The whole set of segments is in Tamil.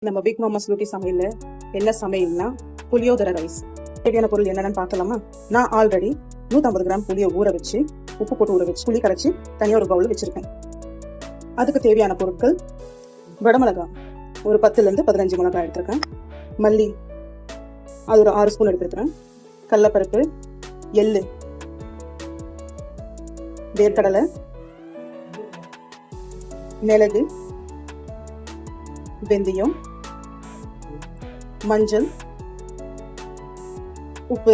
நம்ம பிக் மாமா ஸ்லூட்டி சமையல்ல என்ன சமையல்னா புளியோதரை ரைஸ். தேவையான பொருள் என்னென்னு பார்க்கலாமா? நான் ஆல்ரெடி 150 கிராம் புளியை ஊற வச்சு உப்பு போட்டு ஊற வச்சு புளி கரைச்சி தனியாக ஒரு பவுல் வச்சிருக்கேன். அதுக்கு தேவையான பொருட்கள்: வடமிளகாய் ஒரு 10 to 15 மிளகாய் எடுத்திருக்கேன். மல்லி அது ஒரு 6 ஸ்பூன் எடுத்துருக்கேன். கடலைப்பருப்பு, எள்ளு, வேர்க்கடலை, மிளகு, வெந்தயம், மஞ்சள், உப்பு.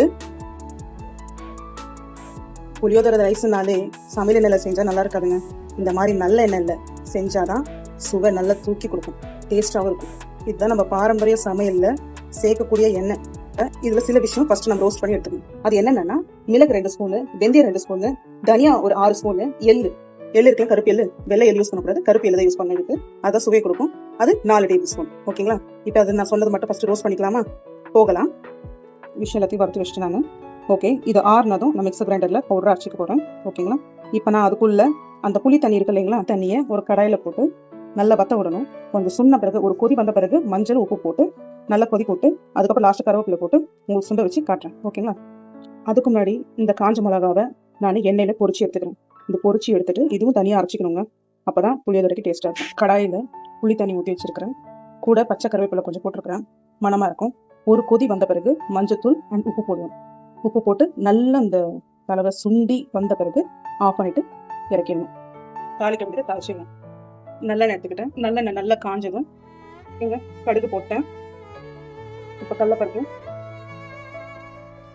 புளியோதரை ரைஸ்னாலே சமையல் எண்ணெயில் செஞ்சா நல்லா இருக்காதுங்க. இந்த மாதிரி நல்ல எண்ணெயில் செஞ்சாதான் சுவை நல்லா தூக்கி கொடுக்கும், டேஸ்டாகவும் இருக்கும். இதுதான் நம்ம பாரம்பரிய சமையல்ல சேர்க்கக்கூடிய எண்ணெய். இதுல சில விஷயம் ஃபர்ஸ்ட் நம்ம ரோஸ்ட் பண்ணி எடுத்துக்கணும். அது என்னன்னா, மிளகு 2 ஸ்பூனு, வெந்தயம் 2 ஸ்பூனு, தனியா ஒரு 6 ஸ்பூனு, எள்ளு இருக்கலாம், கருப்பு எள்ளு, வெள்ளை எள்ளு யூஸ் பண்ணக்கூடாது, கருப்பு எள்ளு தான் யூஸ் பண்ணிருக்கு, அதான் சுவை கொடுக்கும். அது 4 டேபிள் ஸ்பூன். ஓகேங்களா? இப்போ அது நான் சொன்னது மட்டும் ஃபர்ஸ்ட் ரோஸ்ட் பண்ணிக்கலாமா? போகலாம். விஷயம் எல்லாத்தையும் வறுத்து வச்சுட்டு நான் ஓகே, இது ஆறுனதும் நான் மிக்சர் கிரைண்டர்ல பவுடர் அரைச்சிக்க போறேன். ஓகேங்களா? இப்போ நான் அதுக்குள்ள அந்த புளி தண்ணி இருக்கு இல்லைங்களா, தண்ணியை ஒரு கடாயில போட்டு நல்லா வத்த விடணும். கொஞ்சம் சுண்ண பிறகு, ஒரு கொதி வந்த பிறகு மஞ்சள் உப்பு போட்டு நல்லா கொதி போட்டு, அதுக்கப்புறம் லாஸ்ட் கருவேப்பிலை போட்டு உங்களுக்கு சுண்ட வச்சு காட்டுறேன். ஓகேங்களா? அதுக்கு முன்னாடி இந்த காஞ்ச மிளகாவை நான் எண்ணெயில பொரிச்சு எடுத்துக்கிறேன். இந்த பொரிச்சு எடுத்துட்டு இதுவும் தனியாக அரைச்சிக்கணுங்க. அப்பதான் புளியோதரைக்கு டேஸ்டா இருக்கும். கடாயில புளி தண்ணி ஊற்றி வச்சிருக்கிறேன். கூட பச்சை கருவேப்பிலை கொஞ்சம் போட்டிருக்கிறேன், மணமா இருக்கும். ஒரு கொதி வந்த பிறகு மஞ்சத்தூள் அண்ட் உப்பு போடுவோம். உப்பு போட்டு நல்லா இந்த கலவை சுண்டி வந்த பிறகு ஆஃப் பண்ணிட்டு இறக்கிடணும். தாளிக்க வேண்டியது தாளிச்சிடணும். நல்லெண்ணெய் எடுத்துக்கிட்டேன். நல்லெண்ணெய் நல்லா காஞ்சதும் இங்க கடுகு போட்டேன். இப்போ கடலைப்பருப்பு,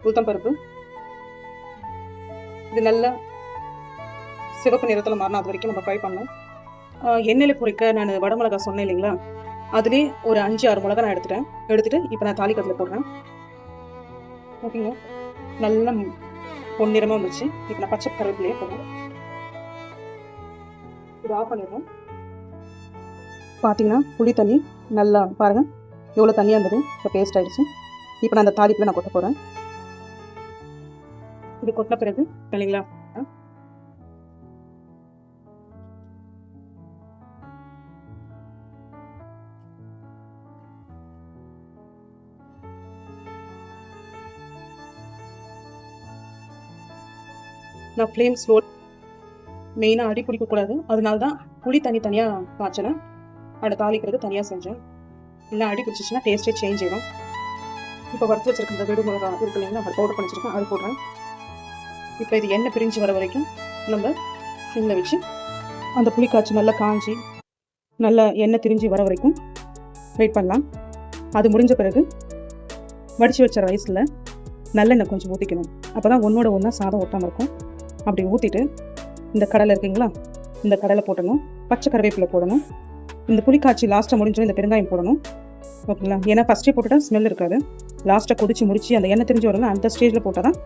உளுத்தம்பருப்பு, இது நல்லா சிவப்பு நிறத்தில் மாறினா அது வரைக்கும் நம்ம ஃப்ரை பண்ணோம். எண்ணெயில் பொரிக்க நான் வடமிளகாய் சொன்னேன் இல்லைங்களா, அதுலேயே ஒரு 5-6 மிளகா நான் எடுத்துட்டு இப்போ நான் தாளிக்கத்தில் போடுறேன். ஓகேங்க, நல்லா பொன்னிறமாக வந்துச்சு. இப்போ நான் பச்சை கருவேப்பிலையே போடுறேன். இது ஆஃப் பண்ணிடுறோம். பார்த்தீங்கன்னா புளி தண்ணி நல்லா பாருங்கள் எவ்வளோ தண்ணியாக இருந்தது, இப்போ பேஸ்ட் ஆகிடுச்சு. இப்போ நான் அந்த தாளிப்பில் நான் கொட்ட போகிறேன். இது கொட்டின பிறகு இல்லைங்களா, நான் ஃப்ளேம் ஸ்லோ, மெயினாக அடி பிடிக்கக்கூடாது. அதனால தான் புளி தண்ணி தனியாக காய்ச்சினேன், அதை தாளிக்கிறது தனியாக செஞ்சேன். இல்லை அடி பிடிச்சிச்சுன்னா டேஸ்ட்டே சேஞ்ச் ஆகிடும். இப்போ வறுத்து வச்சிருக்க வெடு மிளகா இருக்கு இல்லைங்களா, அதை பவுடர் பண்ணிச்சிருக்கேன், அது போடுறேன். இப்போ இது எண்ணெய் பிரிஞ்சு வர வரைக்கும் நம்ம சிம்மில் வச்சு அந்த புளி காய்ச்சி நல்லா காஞ்சி நல்லா எண்ணெய் திரிஞ்சு வர வரைக்கும் வெயிட் பண்ணலாம். அது முடிஞ்ச பிறகு வடித்து வச்ச ரைஸில் நல்லெண்ணெய் கொஞ்சம் ஊற்றிக்கணும். அப்போ தான் ஒன்றோட ஒன்றா சாதம் ஒட்டாமல் இருக்கும். அப்படி ஊற்றிட்டு இந்த கடலை இருக்குங்களா, இந்த கடலை போட்டணும், பச்சை கருவேப்பிலை போடணும், இந்த புளி காய்ச்சி லாஸ்ட்டாக முடிஞ்சோம் இந்த பெருங்காயம் போடணும். ஓகேங்களா? ஏன்னா ஃபஸ்ட்டே போட்டுட்டா ஸ்மெல் இருக்காது. லாஸ்ட்டாக கொதிச்சு முடிச்சு அந்த எண்ணெய் திரிஞ்சு வரணும், அந்த ஸ்டேஜில் போட்டால் தான்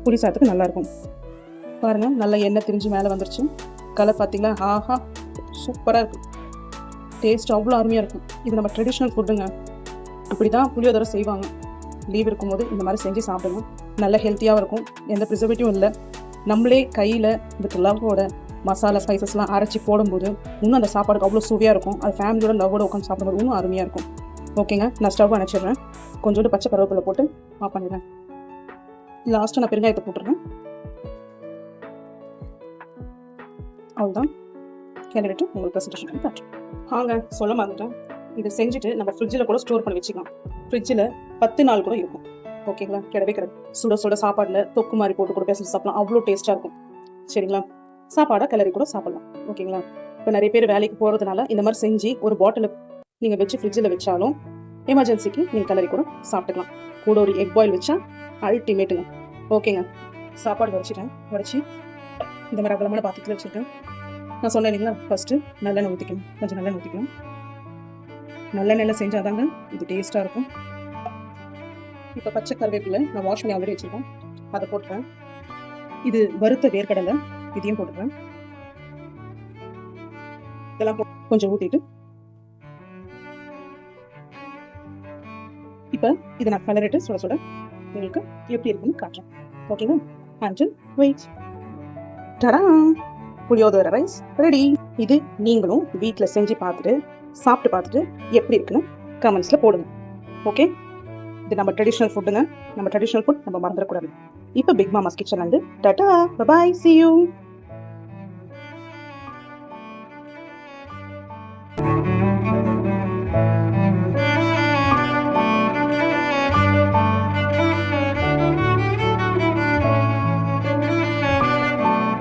புளி சாதத்துக்கு நல்லாயிருக்கும். பாருங்கள், நல்லா எண்ணெய் திரிஞ்சு மேலே வந்துருச்சு. கலர் பார்த்தீங்களா, ஆஹா சூப்பராக இருக்குது. டேஸ்ட் அவ்வளோ அருமையாக இருக்கும். இது நம்ம ட்ரெடிஷ்னல் ஃபுட்டுங்க. இப்படி தான் புளியோதரை செய்வாங்க. லீவ் இருக்கும்போது இந்த மாதிரி செஞ்சு சாப்பிடுங்க. நல்ல ஹெல்த்தியாகவும் இருக்கும், எந்த ப்ரிசர்வேட்டிவும் இல்லை. நம்மளே கையில் வித் லவ்வோட மசாலா ஸ்பைசஸ்லாம் அரைச்சி போடும்போது இன்னும் அந்த சாப்பாடுக்கு அவ்வளோ சுவையாக இருக்கும். அது ஃபேமிலியோட லவ்வோட உட்காந்து சாப்பிடும்போது இன்னும் அருமையாக இருக்கும். ஓகேங்க, நான் ஸ்டவ் அணைச்சிடுறேன். கொஞ்சோண்டு பச்சை கருவேப்பிலை போட்டு ஆஃப் பண்ணிடுறேன். லாஸ்ட்டாக நான் பெருங்காயத்தை போட்டுடுறேன். அவ்வளோதான், கிளறிட்டு உங்களுக்கு ப்ரெசன்டேஷன் பண்ணி காட்டுறேன். சொல்ல மறந்துட்டேன், இதை செஞ்சுட்டு நம்ம ஃப்ரிட்ஜில் கூட ஸ்டோர் பண்ணி வச்சுக்கலாம். ஃப்ரிட்ஜில் 10 நாள் கூட இருக்கும். ஓகேங்களா? கிடையாது, சுட சுட சாப்பாடில் தொக்கு மாதிரி போட்டு கூட பேசி சாப்பிடலாம், அவ்வளோ டேஸ்ட்டாக இருக்கும். சரிங்களா? சாப்பாடை கிளறி கூட சாப்பிடலாம். ஓகேங்களா? இப்போ நிறைய பேர் வேலைக்கு போகிறதுனால இந்த மாதிரி செஞ்சு ஒரு பாட்டில் நீங்கள் வச்சு ஃப்ரிட்ஜில் வச்சாலும் எமர்ஜென்சிக்கு நீங்கள் கிளறி கூட சாப்பிட்டுக்கலாம். கூட ஒரு எக் பாயில் வச்சா அல்டிமேட்டுங்க. ஓகேங்க, சாப்பாடு வடிச்சு இந்த மாதிரி அகலமான பாத்திரத்தில் வச்சுருக்கேன். நான் சொன்னேன் இல்லைங்களா, ஃபஸ்ட்டு நல்லெண்ணெய் ஊற்றிக்கணும், கொஞ்சம் நல்லெண்ணெய் ஊற்றிக்கணும். நல்லெண்ணெயில் செஞ்சாதாங்க இது டேஸ்ட்டாக இருக்கும். இப்போ பச்சை கருவேப்பிலை நான் வாஷ் பண்ணி ஆல்ரெடி வச்சுருக்கேன், அதை போட்டுறேன். இது வறுத்த வேர்க்கடலை, இதையும் போட்டுறேன். இதெல்லாம் கொஞ்சம் ஊற்றிட்டு இப்போ இதை நான் கலரிட்டு சுட சுட உங்களுக்கு எப்படி இருக்குன்னு காட்டுறேன். ஓகேங்களா? And wait. Tada, puliyodarai rice ready. இது நீங்களும் வீட்டில் செஞ்சு பார்த்துட்டு சாப்பிட்டு பார்த்துட்டு எப்படி இருக்குன்னு கமெண்ட்ஸில் போடுங்க. ஓகே, இது நம்ம ட்ரெடிஷ்னல் ஃபுட்டுங்க. நம்ம ட்ரெடிஷ்னல் ஃபுட் நம்ம மறந்துடக்கூடாது. இப்போ பிக் மாமாஸ் கிச்சன்லேருந்து டாடா, பபாய், see you.